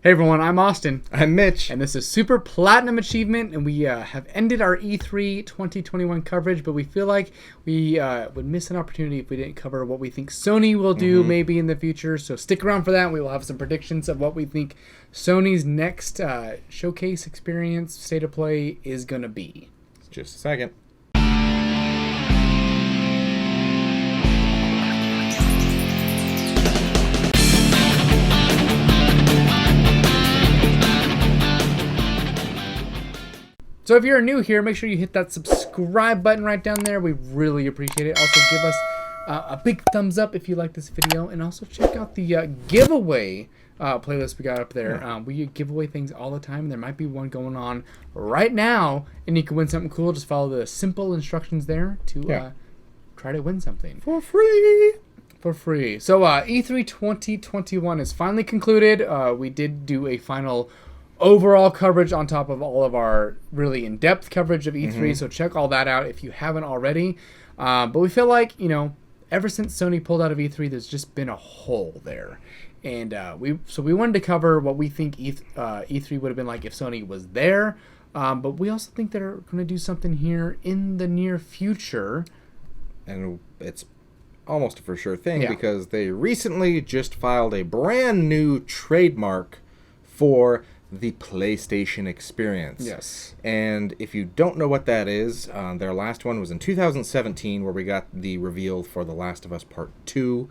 Hey everyone, I'm Austin. I'm Mitch. And this is Super Platinum Achievement, and we have ended our E3 2021 coverage, but we feel like we would miss an opportunity if we didn't cover what we think Sony will do maybe in the future. So stick around for that. We will have some predictions of what we think Sony's next showcase experience, state of play is going to be. Just a second. So if you're new here, make sure you hit that subscribe button right down there. We really appreciate it. Also, give us a big thumbs up if you like this video. And also check out the giveaway playlist we got up there. Yeah. We give away things all the time. There might be one going on right now. And you can win something cool. Just follow the simple instructions there to try to win something. For free. For free. So E3 2021 is finally concluded. We did do a final overall coverage on top of all of our really in-depth coverage of E3, so check all that out if you haven't already. But we feel like, ever since Sony pulled out of E3, there's just been a hole there. And we wanted to cover what we think E3 would have been like if Sony was there. But we also think they're going to do something here in the near future. And it's almost a for sure thing because they recently just filed a brand new trademark for the PlayStation experience. Yes. And if you don't know what that is, their last one was in 2017 where we got the reveal for The Last of Us Part 2.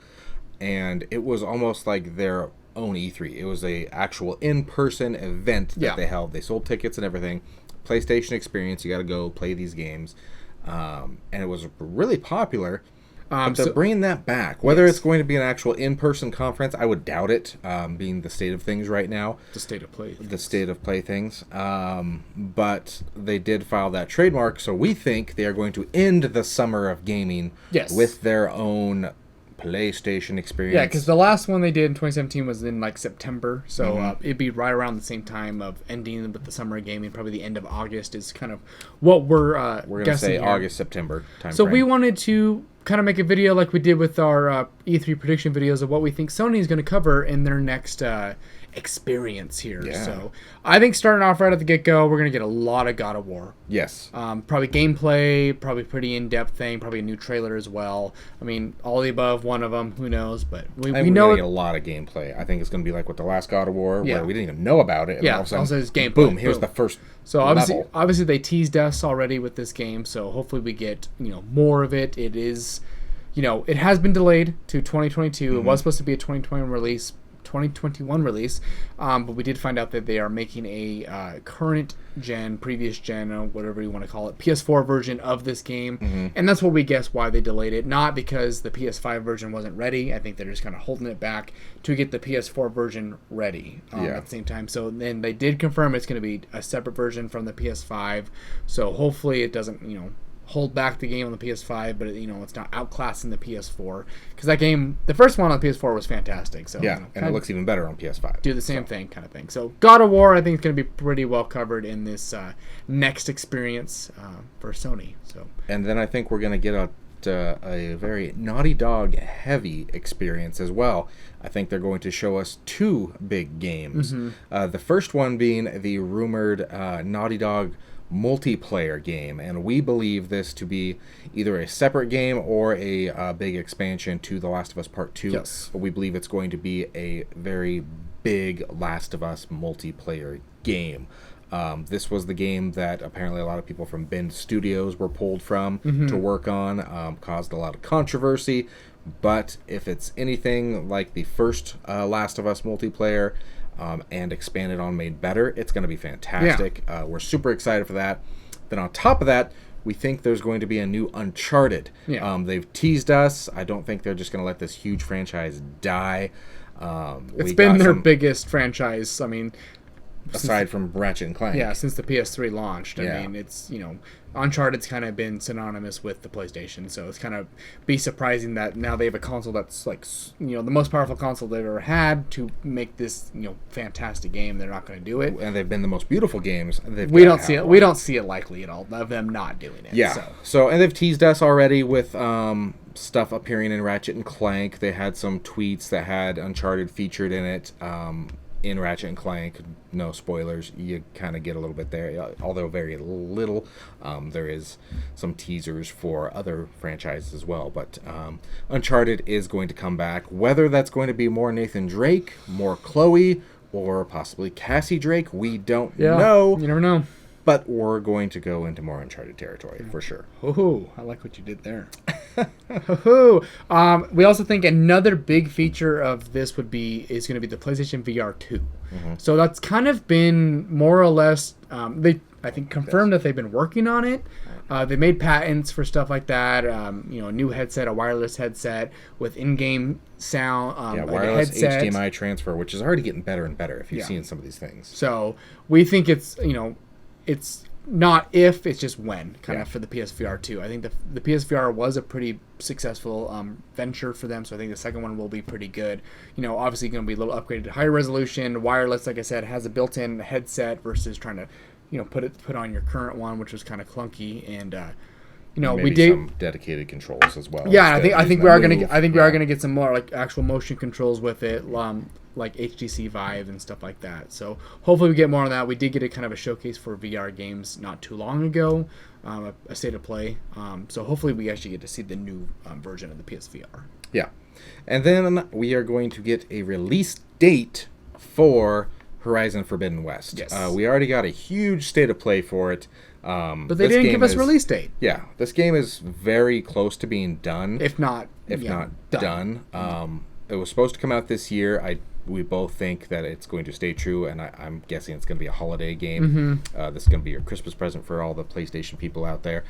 And it was almost like their own E3. It was a actual in-person event that they held. They sold tickets and everything. PlayStation experience, you got to go play these games. And it was really popular. But they're bringing that back. Whether it's going to be an actual in-person conference, I would doubt it, being the state of things right now. The state of play. The state of play things. But they did file that trademark, so we think they are going to end the summer of gaming with their own PlayStation experience. Yeah, because the last one they did in 2017 was in September, so it'd be right around the same time of ending with the summer of gaming. Probably the end of August is kind of what we're going to say here. August, September time So frame. we wanted to kind of make a video like we did with our E3 prediction videos of what we think Sony is going to cover in their next experience here. Yeah. So I think starting off right at the get-go, we're going to get a lot of God of War. Yes. Probably gameplay, probably pretty in-depth thing, probably a new trailer as well. I mean, all the above, one of them, who knows? But we know we're get a lot of gameplay. I think it's going to be like with the last God of War, where we didn't even know about it. And all of a sudden, also it's gameplay. Boom, here's the first So obviously they teased us already with this game, so hopefully we get more of it. It is, it has been delayed to 2022. It was supposed to be a 2021 release, but we did find out that they are making a current gen, previous gen, or whatever you want to call it, PS4 version of this game, and that's what we guess why they delayed it. Not because the PS5 version wasn't ready. I think they're just kind of holding it back to get the PS4 version ready at the same time. So then they did confirm it's going to be a separate version from the PS5. So hopefully it doesn't, hold back the game on the PS5, but it's not outclassing the PS4, because that game, the first one on the PS4 was fantastic. So and it looks even better on PS5. Do the same thing kind of thing. So God of War, I think, is going to be pretty well covered in this next experience for Sony. So and then I think we're going to get a very Naughty Dog heavy experience as well. I think they're going to show us two big games. The first one being the rumored Naughty Dog multiplayer game, and we believe this to be either a separate game or a big expansion to The Last of Us Part 2. Yes. But we believe it's going to be a very big Last of Us multiplayer game. This was the game that apparently a lot of people from Bend Studios were pulled from to work on, caused a lot of controversy. But if it's anything like the first Last of Us multiplayer, and expanded on, made better, it's going to be fantastic. We're super excited for that. Then on top of that, we think there's going to be a new Uncharted. They've teased us. I don't think they're just going to let this huge franchise die. It's been their biggest franchise. I mean, aside from Ratchet and Clank. Yeah, since the PS3 launched. I mean, it's, Uncharted's kind of been synonymous with the PlayStation, so it's kind of be surprising that now they have a console that's like, the most powerful console they've ever had to make this, fantastic game. They're not going to do it. And they've been the most beautiful games. We don't see it likely at all of them not doing it. Yeah. So and they've teased us already with stuff appearing in Ratchet and Clank. They had some tweets that had Uncharted featured in it. in Ratchet and Clank. No spoilers. You kind of get a little bit there, although very little. There is some teasers for other franchises as well. But Uncharted is going to come back. Whether that's going to be more Nathan Drake, more Chloe, or possibly Cassie Drake, we don't know. You never know. But we're going to go into more Uncharted territory for sure. Oh, I like what you did there. We also think another big feature of this is going to be the PlayStation VR 2. Mm-hmm. So that's kind of been more or less they confirmed that they've been working on it. They made patents for stuff like that. A new headset, a wireless headset with in-game sound. Wireless HDMI transfer, which is already getting better and better if you've seen some of these things. So we think it's not if, it's just when, kind of for the PSVR 2. I think the PSVR was a pretty successful venture for them, so I think the second one will be pretty good. Obviously going to be a little upgraded to higher resolution. Wireless, like I said, has a built-in headset versus trying to put on your current one, which was kind of clunky. And maybe we did some dedicated controls as well. Yeah, I think we are going to get some more like actual motion controls with it. Like HTC Vive and stuff like that. So hopefully we get more on that. We did get a kind of a showcase for VR games not too long ago, a state of play. So hopefully we actually get to see the new version of the PSVR. Yeah. And then we are going to get a release date for Horizon Forbidden West. Yes. We already got a huge state of play for it. But they didn't give us a release date. Yeah. This game is very close to being done. If not done. It was supposed to come out this year. We both think that it's going to stay true, and I'm guessing it's going to be a holiday game. Mm-hmm. This is going to be your Christmas present for all the PlayStation people out there.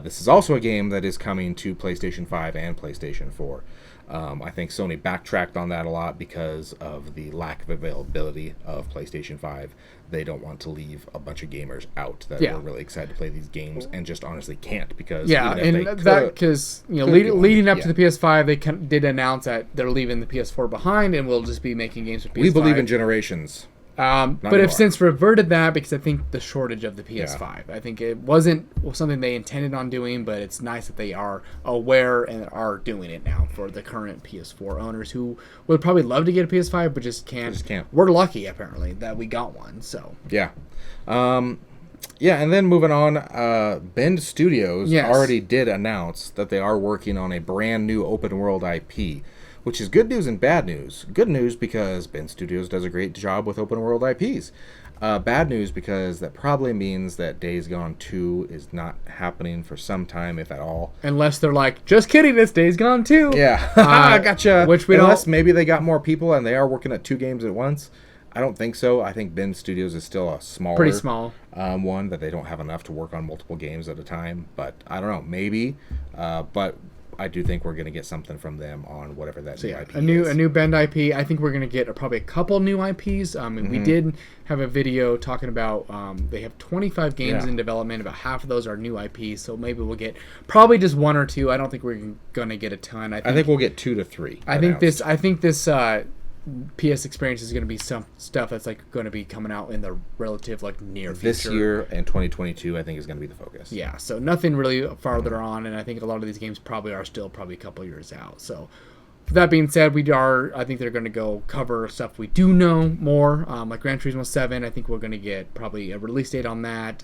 This is also a game that is coming to PlayStation 5 and PlayStation 4. I think Sony backtracked on that a lot because of the lack of availability of PlayStation 5. They don't want to leave a bunch of gamers out that are really excited to play these games and just honestly can't because leading up to the PS5, they did announce that they're leaving the PS4 behind and will just be making games for PS5. We believe in generations. But have since reverted that because I think the shortage of the PS5. I think it wasn't something they intended on doing, but it's nice that they are aware and are doing it now for the current PS4 owners who would probably love to get a PS5 but just can't. We're lucky apparently that we got one. So yeah. And then moving on, Bend Studios already did announce that they are working on a brand new open world IP. Which is good news and bad news. Good news because Bend Studios does a great job with open world IPs. Bad news because that probably means that Days Gone 2 is not happening for some time, if at all. Unless they're like, just kidding, it's Days Gone 2. Yeah, gotcha. Unless maybe they got more people and they are working at 2 games at once. I don't think so. I think Bend Studios is still a pretty small one, that they don't have enough to work on multiple games at a time. But I don't know, maybe. But I do think we're going to get something from them on whatever that new IP is. A new Bend IP. I think we're going to get probably a couple new IPs. We did have a video talking about they have 25 games in development. About half of those are new IPs, so maybe we'll get probably just 1 or 2. I don't think we're going to get a ton. I think we'll get 2 to 3. I think this PS experience is going to be some stuff that's like going to be coming out in the relative near future. This year and 2022, I think, is going to be the focus. Yeah, so nothing really farther on, and I think a lot of these games probably are still a couple years out. So, that being said, I think they're going to go cover stuff we do know more, like Gran Turismo 7. I think we're going to get probably a release date on that.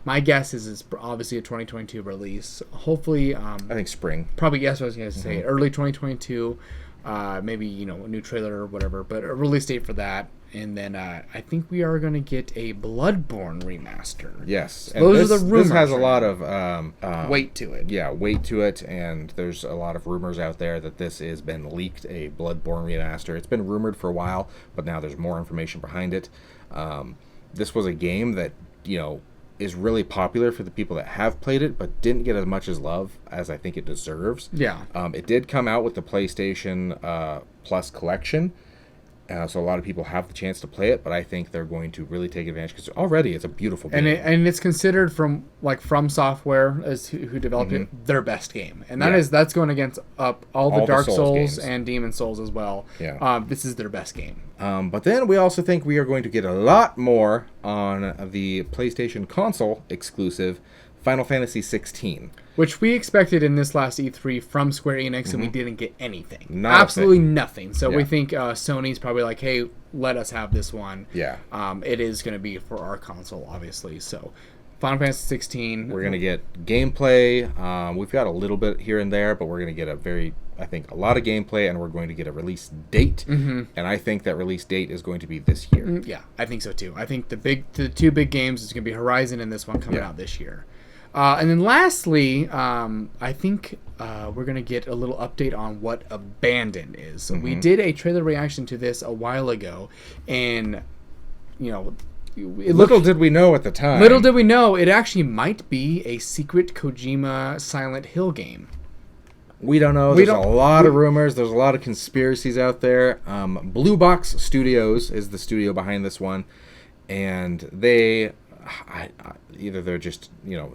My guess is it's obviously a 2022 release. Hopefully, I think spring. Probably, yes, I was going to say early 2022. Maybe a new trailer or whatever, but a release date for that. And then I think we are going to get a Bloodborne remaster. Yes, and those are the rumors. This has a lot of weight to it. Yeah, weight to it, and there's a lot of rumors out there that this has been leaked, a Bloodborne remaster. It's been rumored for a while, but now there's more information behind it. This was a game that is really popular for the people that have played it, but didn't get as much as love as I think it deserves. Yeah. It did come out with the PlayStation Plus collection, so a lot of people have the chance to play it, but I think they're going to really take advantage because already it's a beautiful game. And it's considered from Software as who developed it their best game, and that's going against all the Dark Souls and Demon Souls as well. Yeah. This is their best game. But then we also think we are going to get a lot more on the PlayStation console exclusive Final Fantasy 16. Which we expected in this last E3 from Square Enix, and we didn't get anything. Not a Absolutely thing. nothing. So Yeah. we think Sony's probably like, hey, let us have this one. Yeah. It is going to be for our console, obviously. So Final Fantasy 16. We're going to get gameplay. We've got a little bit here and there, but we're going to get a lot of gameplay, and we're going to get a release date. And I think that release date is going to be this year. Yeah, I think so too. I think the two big games is going to be Horizon and this one coming out this year. And then lastly, I think we're going to get a little update on what Abandon is. So we did a trailer reaction to this a while ago, and, Little did we know at the time. Little did we know it actually might be a secret Kojima Silent Hill game. We don't know. There's a lot of rumors. There's a lot of conspiracies out there. Blue Box Studios is the studio behind this one, and they... either they're just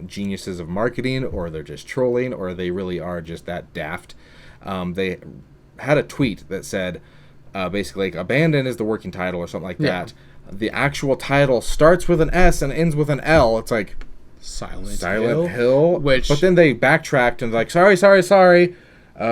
geniuses of marketing, or they're just trolling, or they really are just that daft. They had a tweet that said basically like, Abandon is the working title or something like that. The actual title starts with an S and ends with an L. It's like Silent Hill. But then they backtracked and like, sorry,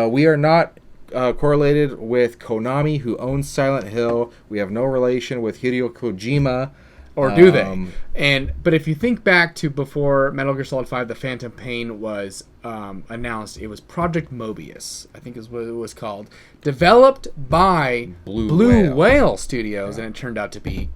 we are not correlated with Konami, who owns Silent Hill. We have no relation with Hideo Kojima. Or do they? But if you think back to before Metal Gear Solid 5, The Phantom Pain was announced, it was Project Mobius, I think is what it was called, developed by Blue Whale Studios, and it turned out to be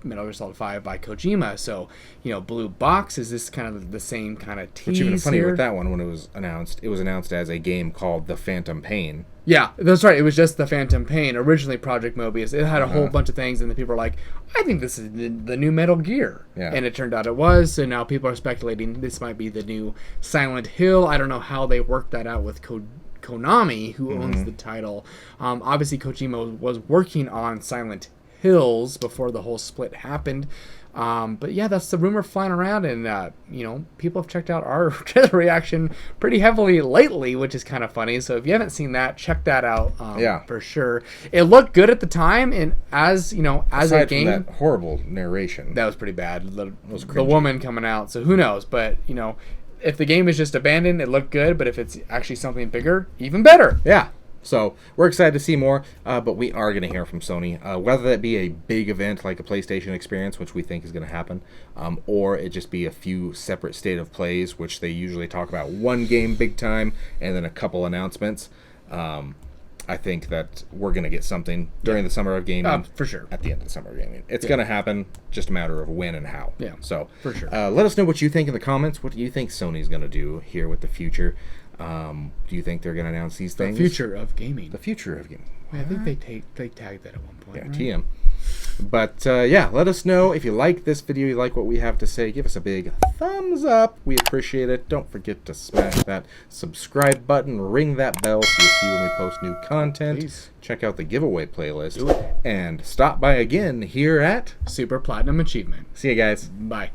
Metal Gear Solid 5 by Kojima. So, Blue Box is this kind of the same kind of tease. Which even funny here. with that one, when it was announced as a game called The Phantom Pain. Yeah, that's right. It was just The Phantom Pain. Originally Project Mobius. It had a whole bunch of things, and the people were like, I think this is the new Metal Gear. Yeah. And it turned out it was, so now people are speculating this might be the new Silent Hill. I don't know how they worked that out with Konami, who owns the title. Obviously, Kojima was working on Silent Hills before the whole split happened. But yeah, that's the rumor flying around, and people have checked out our trailer reaction pretty heavily lately, which is kind of funny. So if you haven't seen that, check that out. For sure. It looked good at the time, and as Aside a game, from that horrible narration, that was pretty bad. The woman coming out. So who knows? But if the game is just Abandoned, it looked good. But if it's actually something bigger, even better. Yeah. So we're excited to see more, but we are going to hear from Sony, whether that be a big event like a PlayStation experience, which we think is going to happen, or it just be a few separate state of plays, which they usually talk about one game big time and then a couple announcements. I think that we're going to get something during the summer of gaming. For sure. At the end of the summer of gaming. It's going to happen, just a matter of when and how. Yeah, so for sure. Let us know what you think in the comments. What do you think Sony's going to do here with the future? Do you think they're going to announce these things? The future of gaming. The future of gaming. I think they tagged that at one point. Yeah, right? TM. But let us know if you like this video, you like what we have to say. Give us a big thumbs up. We appreciate it. Don't forget to smash that subscribe button, ring that bell so you see when we post new content. Please. Check out the giveaway playlist. And stop by again here at Super Platinum Achievement. See you guys. Bye.